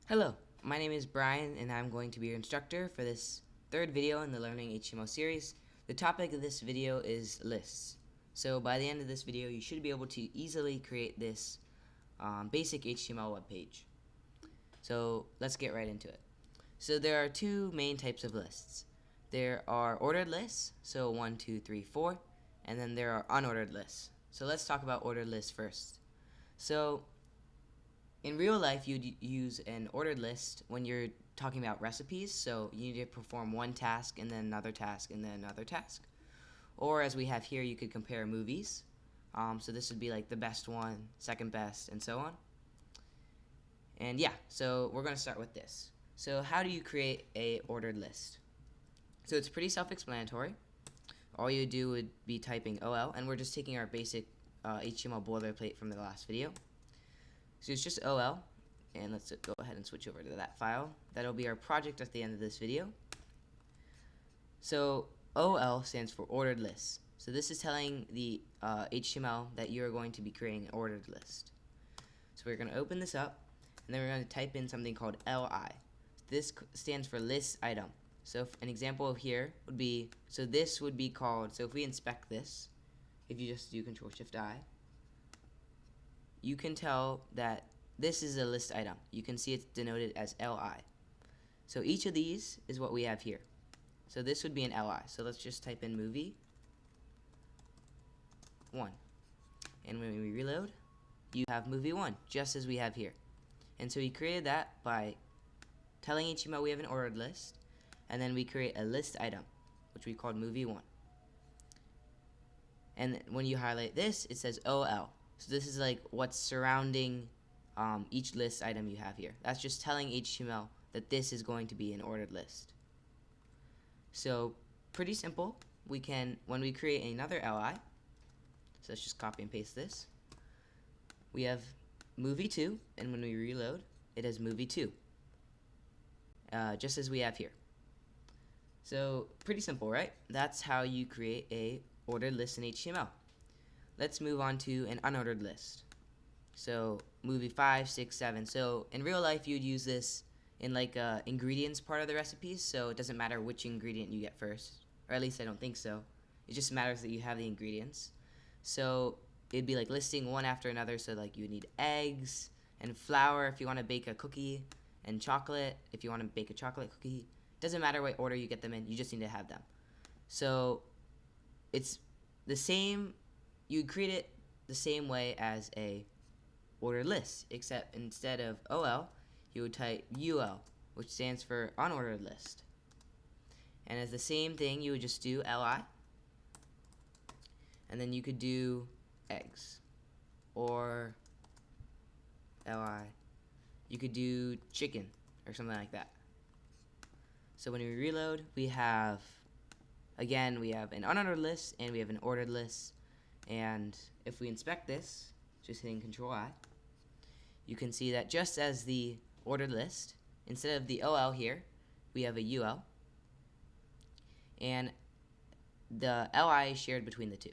Hello, my name is Brian and I'm going to be your instructor for this third video in the Learning HTML series. The topic of this video is lists. So by the end of this video you should be able to easily create this basic HTML web page. So let's get right into it. So there are two main types of lists. There are ordered lists, so 1, 2, 3, 4, and then there are unordered lists. So let's talk about ordered lists first. So in real life, you'd use an ordered list when you're talking about recipes, so you need to perform one task and then another task and then another task. Or as we have here, you could compare movies. So this would be like the best one, second best, and so on. And yeah, so we're going to start with this. So how do you create a ordered list? So it's pretty self-explanatory. All you do would be typing OL, and we're just taking our basic HTML boilerplate from the last video. So it's just OL, and let's go ahead and switch over to that file. That'll be our project at the end of this video. So OL stands for ordered lists. So this is telling the HTML that you're going to be creating an ordered list. So we're going to open this up, and then we're going to type in something called LI. This stands for list item. So an example here would be, so this would be called, so if we inspect this, if you just do Control-Shift-I, you can tell that this is a list item. You can see it's denoted as LI. So each of these is what we have here. So this would be an LI. So let's just type in movie 1. And when we reload, you have movie 1, just as we have here. And so we created that by telling HTML we have an ordered list, and then we create a list item, which we called movie 1. And when you highlight this, it says OL. So this is like what's surrounding each list item you have here. That's just telling HTML that this is going to be an ordered list. So pretty simple. We can, when we create another LI, so let's just copy and paste this. We have movie 2, and when we reload, it has movie 2, just as we have here. So pretty simple, right? That's how you create a ordered list in HTML. Let's move on to an unordered list. So movie 5, 6, 7. So in real life, you'd use this in like ingredients part of the recipes. So it doesn't matter which ingredient you get first, or at least I don't think so. It just matters that you have the ingredients. So it'd be like listing one after another. So like you would need eggs and flour if you want to bake a cookie, and chocolate if you want to bake a chocolate cookie. Doesn't matter what order you get them in. You just need to have them. So it's the same. You create it the same way as a ordered list, except instead of OL, you would type UL, which stands for unordered list. And as the same thing, you would just do LI, and then you could do eggs, or LI. You could do chicken, or something like that. So when we reload, we have, again, we have an unordered list, and we have an ordered list. And if we inspect this, just hitting Control-I, you can see that just as the ordered list, instead of the OL here, we have a UL, and the LI is shared between the two.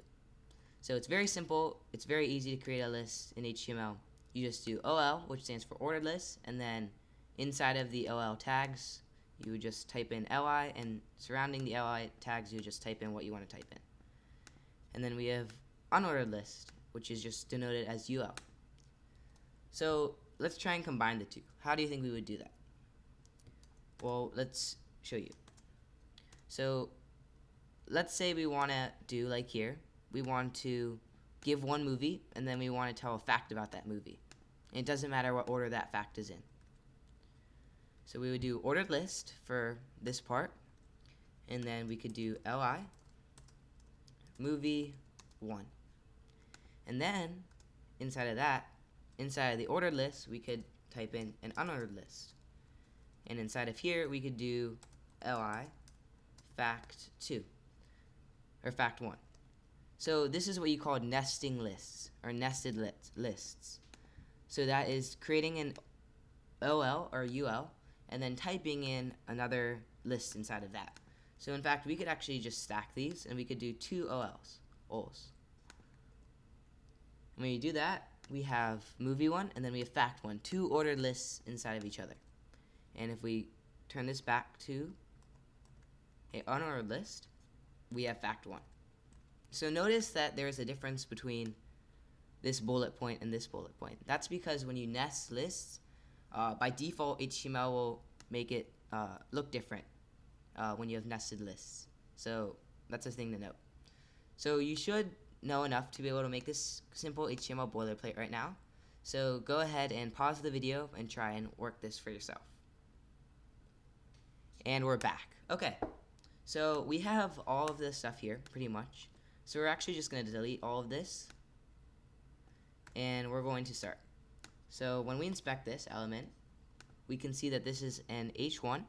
So it's very simple. It's very easy to create a list in HTML. You just do OL, which stands for ordered list, and then inside of the OL tags, you would just type in LI, and surrounding the LI tags, you would just type in what you want to type in. And then we have unordered list, which is just denoted as UL. So let's try and combine the two. How do you think we would do that? Well, let's show you. So let's say we want to do like here. We want to give one movie, and then we want to tell a fact about that movie. And it doesn't matter what order that fact is in. So we would do ordered list for this part, and then we could do LI, movie 1. And then, inside of that, inside of the ordered list, we could type in an unordered list. And inside of here, we could do LI, fact 2, or fact 1. So this is what you call nesting lists, or nested lists. So that is creating an OL, or UL, and then typing in another list inside of that. So in fact, we could actually just stack these, and we could do two OLs. When you do that, we have movie 1, and then we have fact 1, two ordered lists inside of each other. And if we turn this back to a unordered list, we have fact 1. So notice that there is a difference between this bullet point and this bullet point. That's because when you nest lists, by default HTML will make it look different when you have nested lists. So that's a thing to note. So you should know enough to be able to make this simple HTML boilerplate right now. So go ahead and pause the video and try and work this for yourself. And we're back. Okay, so we have all of this stuff here pretty much. So we're actually just going to delete all of this and we're going to start. So when we inspect this element, we can see that this is an H1,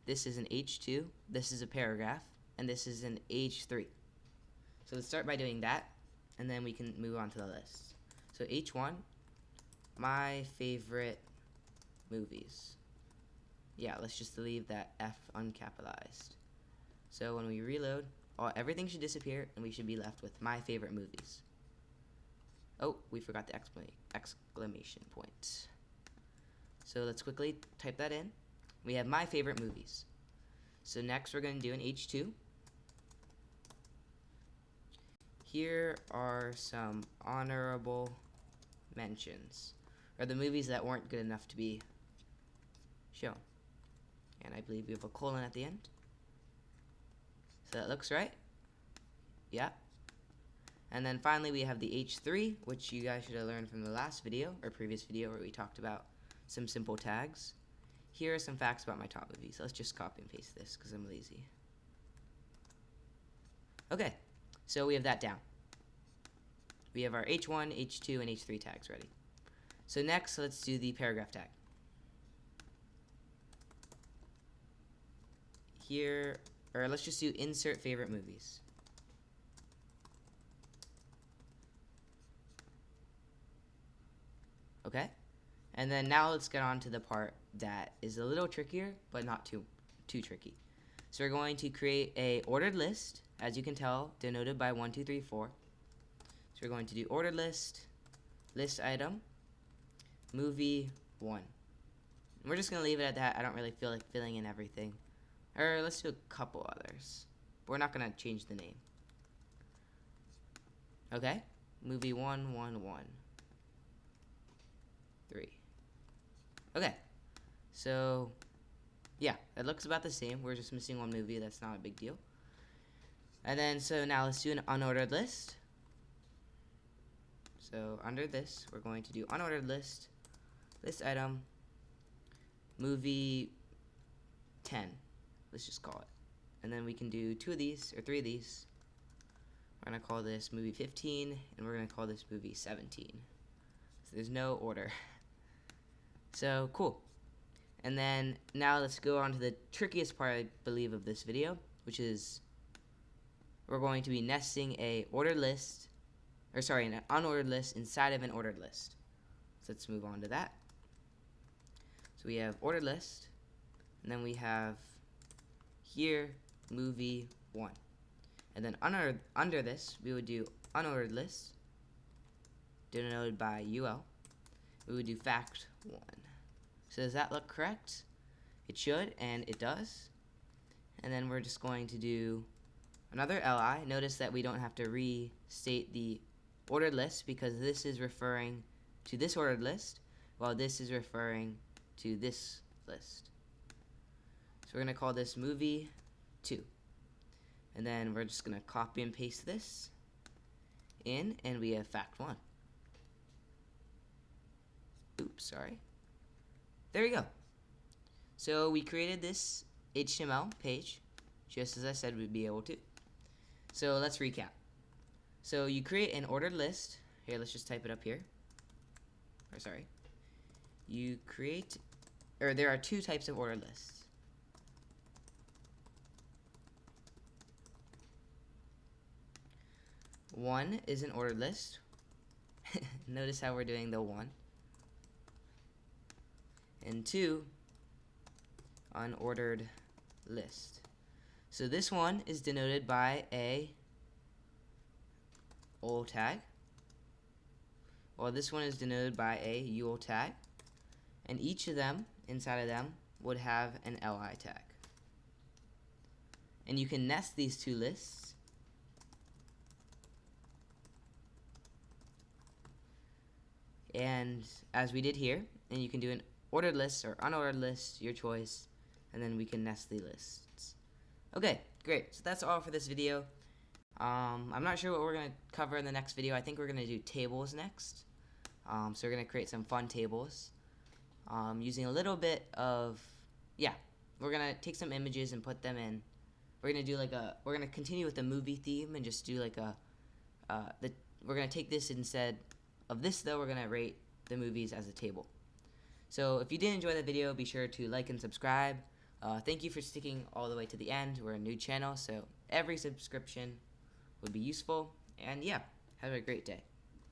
this is an H2, this is a paragraph, and this is an H3. So let's start by doing that, and then we can move on to the list. So H1, my favorite movies. Yeah, let's just leave that F uncapitalized. So when we reload, everything should disappear, and we should be left with my favorite movies. Oh, we forgot the exclamation point. So let's quickly type that in. We have my favorite movies. So next we're going to do an H2. Here are some honorable mentions, or the movies that weren't good enough to be shown. And I believe we have a colon at the end. So that looks right. Yeah. And then finally we have the H3, which you guys should have learned from the last video, or previous video, where we talked about some simple tags. Here are some facts about my top movies. Let's just copy and paste this because I'm lazy. Okay, so we have that down. We have our H1, H2, and H3 tags ready. So next, let's do the paragraph tag. Here, or let's just do insert favorite movies. Okay, and then now let's get on to the part that is a little trickier, but not too tricky. So we're going to create a ordered list, as you can tell, denoted by 1, 2, 3, 4. So we're going to do ordered list, list item, movie 1. And we're just going to leave it at that. I don't really feel like filling in everything. Or let's do a couple others. But we're not going to change the name. Okay, movie 1, 1, 1. 3. Okay, so yeah, it looks about the same. We're just missing one movie. That's not a big deal. And then so now let's do an unordered list. So under this, we're going to do unordered list, list item, movie 10. Let's just call it. And then we can do 2 of these or 3 of these. We're gonna call this movie 15, and we're gonna call this movie 17. So there's no order. So cool. And then now let's go on to the trickiest part, I believe, of this video, which is we're going to be nesting a ordered list, or sorry, an unordered list inside of an ordered list. So let's move on to that. So we have ordered list, and then we have here movie 1. And then under this, we would do unordered list, denoted by UL. We would do fact 1. So does that look correct? It should, and it does. And then we're just going to do another LI. Notice that we don't have to restate the ordered list because this is referring to this ordered list, while this is referring to this list. So we're going to call this movie 2. And then we're just going to copy and paste this in, and we have fact 1. Oops, sorry. There you go. So we created this HTML page, just as I said we'd be able to. So let's recap. So you create an ordered list. Here, let's just type it up here. Or sorry. You create, or there are 2 types of ordered lists. One is an ordered list. Notice how we're doing the 1. And 2, unordered list. So this one is denoted by a ol tag, while this one is denoted by a ul tag, and each of them, inside of them, would have an li tag. And you can nest these two lists. And as we did here, and you can do an ordered list or unordered list, your choice, and then we can nest the lists. Okay, great. So that's all for this video. I'm not sure what we're going to cover in the next video. I think we're going to do tables next. So we're going to create some fun tables using a little bit of, we're going to take some images and put them in. We're going to do we're going to continue with the movie theme and just do we're going to take this instead of this though, we're going to rate the movies as a table. So if you did enjoy the video, be sure to like and subscribe. Thank you for sticking all the way to the end. We're a new channel, so every subscription would be useful. And yeah, have a great day.